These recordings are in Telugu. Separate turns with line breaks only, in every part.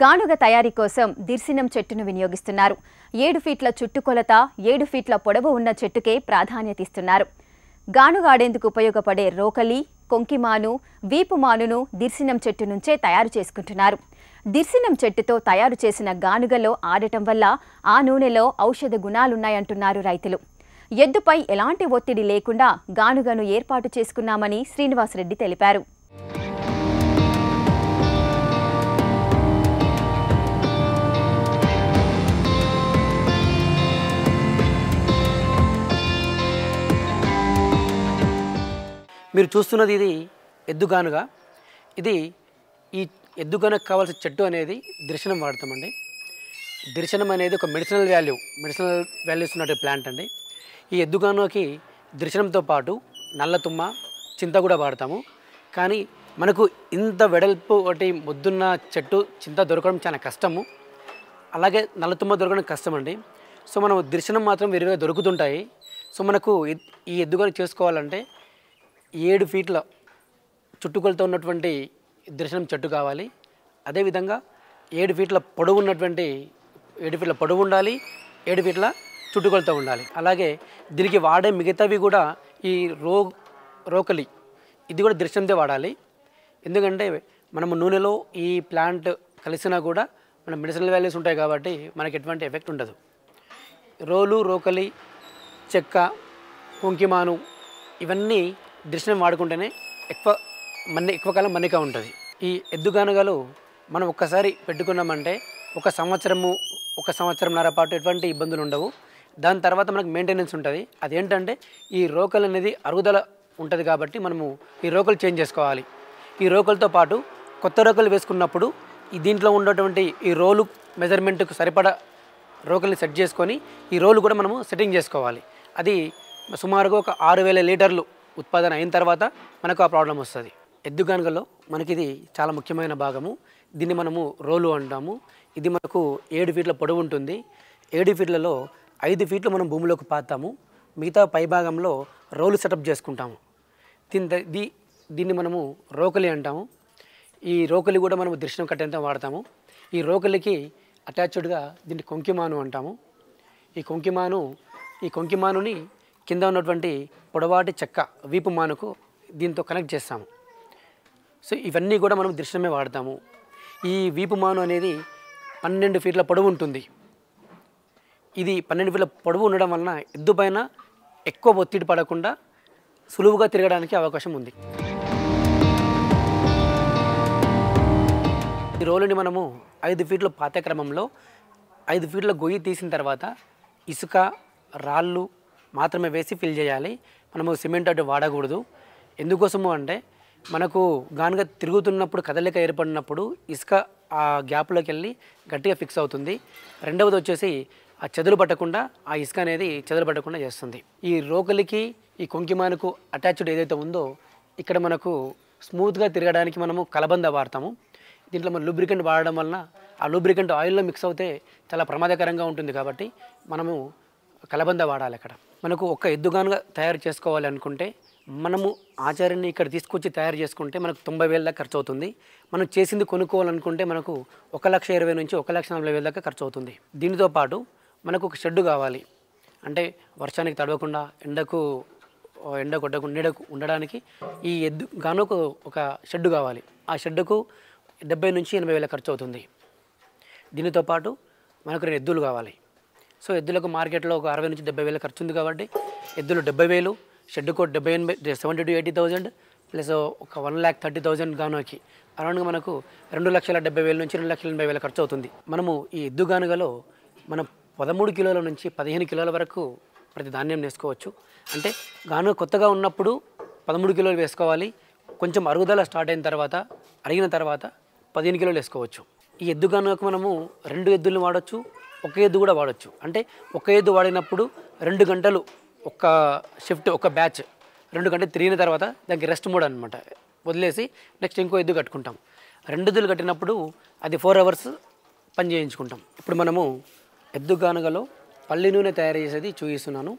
గానుగ తయారీ కోసం దిర్సినం చెట్టును వినియోగిస్తున్నారు. 7 ఫీట్ల చుట్టుకొలత, 7 ఫీట్ల పొడవు ఉన్న చెట్టుకే ప్రాధాన్యత ఇస్తున్నారు. గానుగ ఆడేందుకు ఉపయోగపడే రోకలి, కొంకిమాను, వీపుమానును దిర్సినం చెట్టు నుంచే తయారు చేసుకుంటున్నారు. దిర్సినం చెట్టుతో తయారు చేసిన గానుగలో ఆడటం వల్ల ఆ నూనెలో ఔషధ గుణాలున్నాయంటున్నారు రైతులు. ఎద్దుపై ఎలాంటి ఒత్తిడి లేకుండా గానుగను ఏర్పాటు చేసుకున్నామని శ్రీనివాసరెడ్డి తెలిపారు.
మీరు చూస్తున్నది ఇది ఎద్దుగానుగ. ఇది ఈ ఎద్దుగానుగ కావాల్సిన చెట్టు అనేది దిర్శనం వాడతామండి. దిర్శనం అనేది ఒక మెడిసినల్ వాల్యూస్ ఉన్న ప్లాంట్ అండి. ఈ ఎద్దుగానుగకి దిర్శనంతో పాటు నల్లతుమ్మ, చింత కూడా వాడతాము. కానీ మనకు ఇంత వెడల్పు ఒకటి ముద్దున్న చెట్టు చింత దొరకడం చాలా కష్టము. అలాగే నల్లతుమ్మ దొరకడం కష్టమండి. సో మనం దిర్శనం మాత్రం విరివిగా దొరుకుతుంటాయి. సో మనకు ఈ ఎద్దుగానుగ చేసుకోవాలంటే 7 ఫీట్ల చుట్టుకొలతో ఉన్నటువంటి దిర్శనం చెట్టు కావాలి. అదేవిధంగా 7 ఫీట్ల పొడవు ఉన్నటువంటి 7 ఫీట్ల పొడవు ఉండాలి, 7 ఫీట్ల చుట్టుకొలతో ఉండాలి. అలాగే దీనికి వాడే మిగతావి కూడా ఈ రోకలి ఇది కూడా దిర్శనంతో వాడాలి. ఎందుకంటే మనము నూనెలో ఈ ప్లాంట్ కలిసినా కూడా మన మెడిసినల్ వాల్యూస్ ఉంటాయి కాబట్టి మనకి ఎటువంటి ఎఫెక్ట్ ఉండదు. రోకలి, చెక్క, కొంకిమాను ఇవన్నీ దిర్శనం వాడుకుంటేనే ఎక్కువ కాలం మన్నిక ఉంటుంది. ఈ ఎద్దుగానుగలు మనం ఒక్కసారి పెట్టుకున్నామంటే ఒక సంవత్సరంన్నర పాటు ఎటువంటి ఇబ్బందులు ఉండవు. దాని తర్వాత మనకు మెయింటెనెన్స్ ఉంటుంది. అదేంటంటే ఈ రోకలు అనేది అరుగుదల ఉంటుంది కాబట్టి మనము ఈ రోకలు చేంజ్ చేసుకోవాలి. ఈ రోకలతో పాటు కొత్త రోకలు వేసుకున్నప్పుడు దీంట్లో ఉన్నటువంటి ఈ రోలు మెజర్మెంట్కు సరిపడా రోకల్ని సెట్ చేసుకొని ఈ రోలు కూడా మనము సెట్టింగ్ చేసుకోవాలి. అది సుమారుగా ఒక 6000 లీటర్లు ఉత్పాదన అయిన తర్వాత మనకు ఆ ప్రాబ్లం వస్తుంది. ఎద్దుగానుగలో మనకి ఇది చాలా ముఖ్యమైన భాగము. దీన్ని మనము రోలు అంటాము. ఇది మనకు 7 ఫీట్ల పొడవు ఉంటుంది. 7 ఫీట్లలో 5 ఫీట్లు మనం భూమిలోకి పాతాము. మిగతా పై భాగంలో రోలు సెటప్ చేసుకుంటాము. దీన్ని మనము రోకలి అంటాము. ఈ రోకలి కూడా మనము దిర్శనం కట్టేంత వాడతాము. ఈ రోకలికి అటాచ్డ్గా దీన్ని కొంకిమాను అంటాము. ఈ కొంకిమానుని కింద ఉన్నటువంటి పొడవాటి చెక్క వీపు మానుకు దీంతో కనెక్ట్ చేస్తాము. సో ఇవన్నీ కూడా మనం దిర్శనమే వాడతాము. ఈ వీపు మాను అనేది 12 ఫీట్ల పొడవు ఉంటుంది. ఇది 12 ఫీట్ల పొడవు ఉండడం వలన ఎద్దు పైన ఎక్కువ ఒత్తిడి పడకుండా సులువుగా తిరగడానికి అవకాశం ఉంది. ఈ రోలుని మనము 5 ఫీట్ల పాతే క్రమంలో 5 ఫీట్ల గొయ్యి తీసిన తర్వాత ఇసుక, రాళ్ళు మాత్రమే వేసి ఫిల్ చేయాలి. మనము సిమెంట్ అటు వాడకూడదు. ఎందుకోసము అంటే మనకు గానుగ తిరుగుతున్నప్పుడు కదలిక ఏర్పడినప్పుడు ఇసుక ఆ గ్యాప్లోకి వెళ్ళి గట్టిగా ఫిక్స్ అవుతుంది. రెండవది వచ్చేసి ఆ చెదలు పట్టకుండా ఆ ఇసుక అనేది చెదలు పట్టకుండా చేస్తుంది. ఈ రోకలికి ఈ కొంకిమానుకు అటాచ్డ్ ఏదైతే ఉందో ఇక్కడ మనకు స్మూత్గా తిరగడానికి మనము కలబంద వాడతాము. దీంట్లో మనం లూబ్రికెంట్ వాడడం వలన ఆ లూబ్రికెంట్ ఆయిల్లో మిక్స్ అవుతే చాలా ప్రమాదకరంగా ఉంటుంది కాబట్టి మనము కలబంద వాడాలి. అక్కడ మనకు ఒక ఎద్దుగానుగ తయారు చేసుకోవాలి అనుకుంటే మనము ఆచార్యాన్ని ఇక్కడ తీసుకొచ్చి తయారు చేసుకుంటే మనకు 90,000 దాకా ఖర్చు అవుతుంది. మనం చేసింది కొనుక్కోవాలనుకుంటే మనకు 1,20,000 నుంచి 1,40,000 దాకా ఖర్చు అవుతుంది. దీనితో పాటు మనకు ఒక షెడ్డు కావాలి. అంటే వర్షానికి తడవకుండా ఎండ కొట్టకుండా నీడకు ఉండడానికి ఈ ఎద్దుగానుగకు ఒక షెడ్డు కావాలి. ఆ షెడ్డుకు 70,000 నుంచి 80,000 ఖర్చు అవుతుంది. దీనితో పాటు మనకు 2 ఎద్దులు కావాలి. సో ఎద్దులకు మార్కెట్లో ఒక 60,000 నుంచి 70,000 ఖర్చు ఉంది కాబట్టి ఎద్దులు 70,000, షెడ్డుకు 70,000 to 80,000 ప్లస్ ఒక 1,30,000 గానుగకి అరౌండ్గా మనకు 2,70,000 నుంచి 2,80,000 ఖర్చు అవుతుంది. మనము ఈ ఎద్దుగానుగలో మనం 13 కిలోల నుంచి 15 కిలోల వరకు ప్రతి ధాన్యం వేసుకోవచ్చు. అంటే గానుగ కొత్తగా ఉన్నప్పుడు 13 కిలోలు వేసుకోవాలి. కొంచెం అరుగుదల స్టార్ట్ అయిన తర్వాత అరిగిన తర్వాత 15 కిలోలు వేసుకోవచ్చు. ఈ ఎద్దుగానుగకు మనము 2 ఎద్దులను వాడచ్చు, ఒక ఎద్దు కూడా వాడచ్చు. అంటే ఒక ఎద్దు వాడినప్పుడు 2 గంటలు ఒక షిఫ్ట్ ఒక బ్యాచ్ 2 గంటలు తిరిగిన తర్వాత దానికి రెస్ట్ మోడ్ అనమాట వదిలేసి నెక్స్ట్ ఇంకో ఎద్దు కట్టుకుంటాం. 2 ఎద్దులు కట్టినప్పుడు అది 4 అవర్స్ పని చేయించుకుంటాం. ఇప్పుడు మనము ఎద్దుగానుగలో పల్లి నూనె తయారు చేసేది చూపిస్తున్నాను.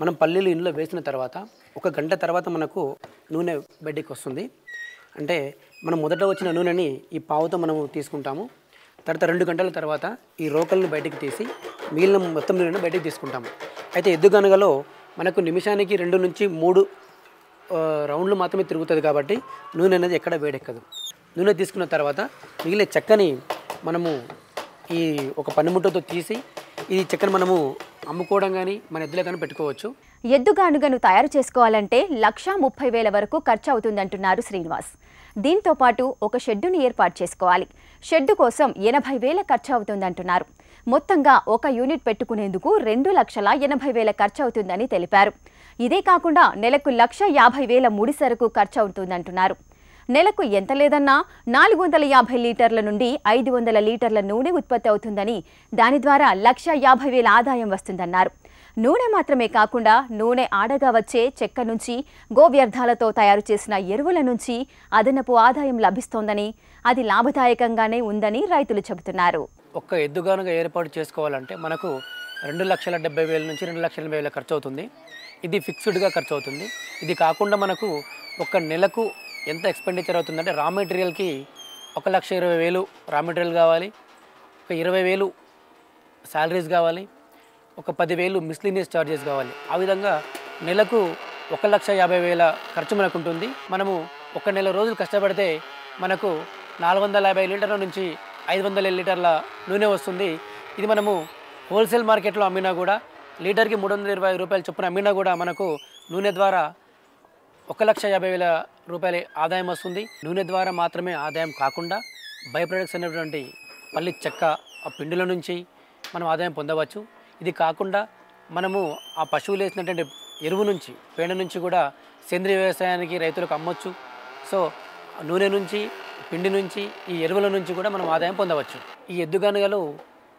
మనం పల్లీలు ఇందులో వేసిన తర్వాత 1 గంట తర్వాత మనకు నూనె బయటికి వస్తుంది. అంటే మనం మొదట వచ్చిన నూనెని ఈ పావుతో మనము తీసుకుంటాము. తర్వాత 2 గంటల తర్వాత ఈ రోకల్ని బయటికి తీసి మిగిలిన మొత్తం నూనెను బయటికి తీసుకుంటాము. అయితే ఎద్దుగానుగలో మనకు నిమిషానికి 2 నుంచి 3 రౌండ్లు మాత్రమే తిరుగుతుంది కాబట్టి నూనె అనేది ఎక్కడ వేడెక్కదు. నూనె తీసుకున్న తర్వాత మిగిలిన చెక్కని మనము ఈ ఒక పనిముట్టతో తీసి ఈ చెక్కను మనము అమ్ముకోవడం కానీ మన ఎద్దులో కానీ పెట్టుకోవచ్చు.
ఎద్దుగానుగను తయారు చేసుకోవాలంటే 1,30,000 వరకు ఖర్చు అవుతుందంటున్నారు శ్రీనివాస్. దీంతో పాటు ఒక షెడ్డును ఏర్పాటు చేసుకోవాలి. షెడ్డు కోసం 80,000 ఖర్చు అవుతుందంటున్నారు. మొత్తంగా ఒక యూనిట్ పెట్టుకునేందుకు 2,80,000 ఖర్చు అవుతుందని తెలిపారు. ఇదే కాకుండా నెలకు 1,50,000 ముడి సరుకు ఖర్చు అవుతుందంటున్నారు. నెలకు ఎంత లేదన్నా 450 లీటర్ల నుండి 500 లీటర్ల నూనె ఉత్పత్తి అవుతుందని, దాని ద్వారా 1,50,000 ఆదాయం వస్తుందన్నారు. నూనె మాత్రమే కాకుండా నూనె ఆడగా వచ్చే చెక్క నుంచి, గోవ్యర్థాలతో తయారు చేసిన ఎరువుల నుంచి అదనపు ఆదాయం లభిస్తోందని, అది లాభదాయకంగానే ఉందని రైతులు చెబుతున్నారు.
ఒక్క ఎద్దుగానుగా ఏర్పాటు చేసుకోవాలంటే మనకు 2,70,000 నుంచి 2,80,000 ఖర్చు అవుతుంది. ఇది ఫిక్స్డ్గా ఖర్చు అవుతుంది. ఇది కాకుండా మనకు ఒక నెలకు ఎంత ఎక్స్పెండిచర్ అవుతుందంటే రా మెటీరియల్కి 1,20,000 రా మెటీరియల్ కావాలి, ఒక 20,000 శాలరీస్ కావాలి, ఒక 10,000 మిస్లీనియస్ ఛార్జెస్ కావాలి. ఆ విధంగా నెలకు 1,50,000 ఖర్చు మనకు ఉంటుంది. మనము ఒక నెల రోజులు కష్టపడితే మనకు 450 లీటర్ల నుంచి 500 లీటర్ల నూనె వస్తుంది. ఇది మనము హోల్సేల్ మార్కెట్లో అమ్మినా కూడా లీటర్కి 320 రూపాయలు చొప్పున అమ్మినా కూడా మనకు నూనె ద్వారా 1,50,000 రూపాయల ఆదాయం వస్తుంది. నూనె ద్వారా మాత్రమే ఆదాయం కాకుండా బై ప్రొడక్ట్స్ అనేటువంటి పల్లి చెక్క, ఆ పిండిల నుంచి మనం ఆదాయం పొందవచ్చు. ఇది కాకుండా మనము ఆ పశువులు వేసినటువంటి ఎరువు నుంచి, పేడ నుంచి కూడా సేంద్రీయ వ్యవసాయానికి రైతులకు అమ్మొచ్చు. సో నూనె నుంచి, పిండి నుంచి, ఈ ఎరువుల నుంచి కూడా మనం ఆదాయం పొందవచ్చు. ఈ ఎద్దుగానుగలు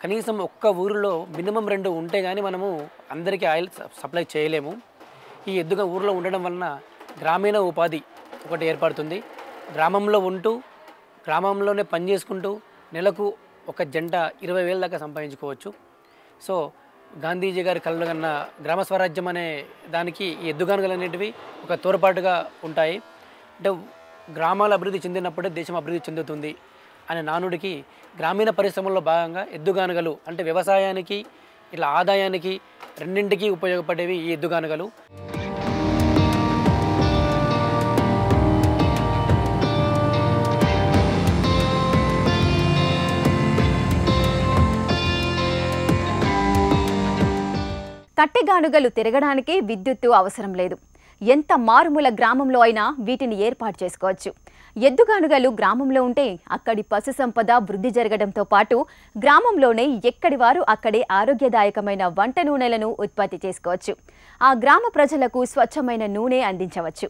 కనీసం ఒక్క ఊరిలో మినిమం 2 ఉంటే కానీ మనము అందరికీ ఆయిల్ సప్లై చేయలేము. ఈ ఎద్దుగా ఊరిలో ఉండడం వలన గ్రామీణ ఉపాధి ఒకటి ఏర్పడుతుంది. గ్రామంలో ఉంటూ గ్రామంలోనే పని చేసుకుంటూ నెలకు ఒక జంట 20,000 దాకా సంపాదించుకోవచ్చు. సో గాంధీజీ గారి కలలు కన్న గ్రామ స్వరాజ్యం అనే దానికి ఈ ఎద్దుగానుగలు అనేటివి ఒక తోడ్పాటుగా ఉంటాయి. అంటే గ్రామాల అభివృద్ధి చెందినప్పుడే దేశం అభివృద్ధి చెందుతుంది అనే నానుడికి గ్రామీణ పరిశ్రమల్లో భాగంగా ఎద్దుగానుగలు అంటే వ్యవసాయానికి, ఇట్లా ఆదాయానికి రెండింటికి ఉపయోగపడేవి ఈ ఎద్దుగానుగలు.
కట్టెగానుగలు తిరగడానికి విద్యుత్తు అవసరం లేదు. ఎంత మారుమూల గ్రామంలో అయినా వీటిని ఏర్పాటు చేసుకోవచ్చు. ఎద్దుగానుగలు గ్రామంలో ఉంటే అక్కడి పశు సంపద వృద్ధి జరగడంతో పాటు గ్రామంలోనే ఎక్కడి వారు అక్కడే ఆరోగ్యదాయకమైన వంట నూనెలను ఉత్పత్తి చేసుకోవచ్చు. ఆ గ్రామ ప్రజలకు స్వచ్ఛమైన నూనె అందించవచ్చు.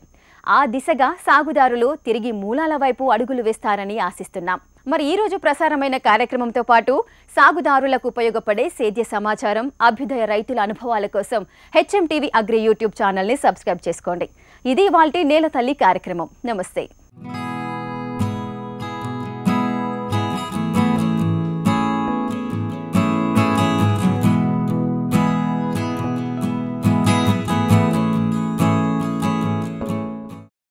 ఆ దిశగా సాగుదారులు తిరిగి మూలాల వైపు అడుగులు వేస్తారని ఆశిస్తున్నాం. మరి ఈ రోజు ప్రసారమైన కార్యక్రమంతో పాటు సాగుదారులకు ఉపయోగపడే సేద్య సమాచారం, అభ్యుదయ రైతుల అనుభవాల కోసం HM TV అగ్రి యూట్యూబ్ ఛానల్ని సబ్స్క్రైబ్ చేసుకోండి. ఇది ఇవాల్టి నేల తల్లి కార్యక్రమం. నమస్తే.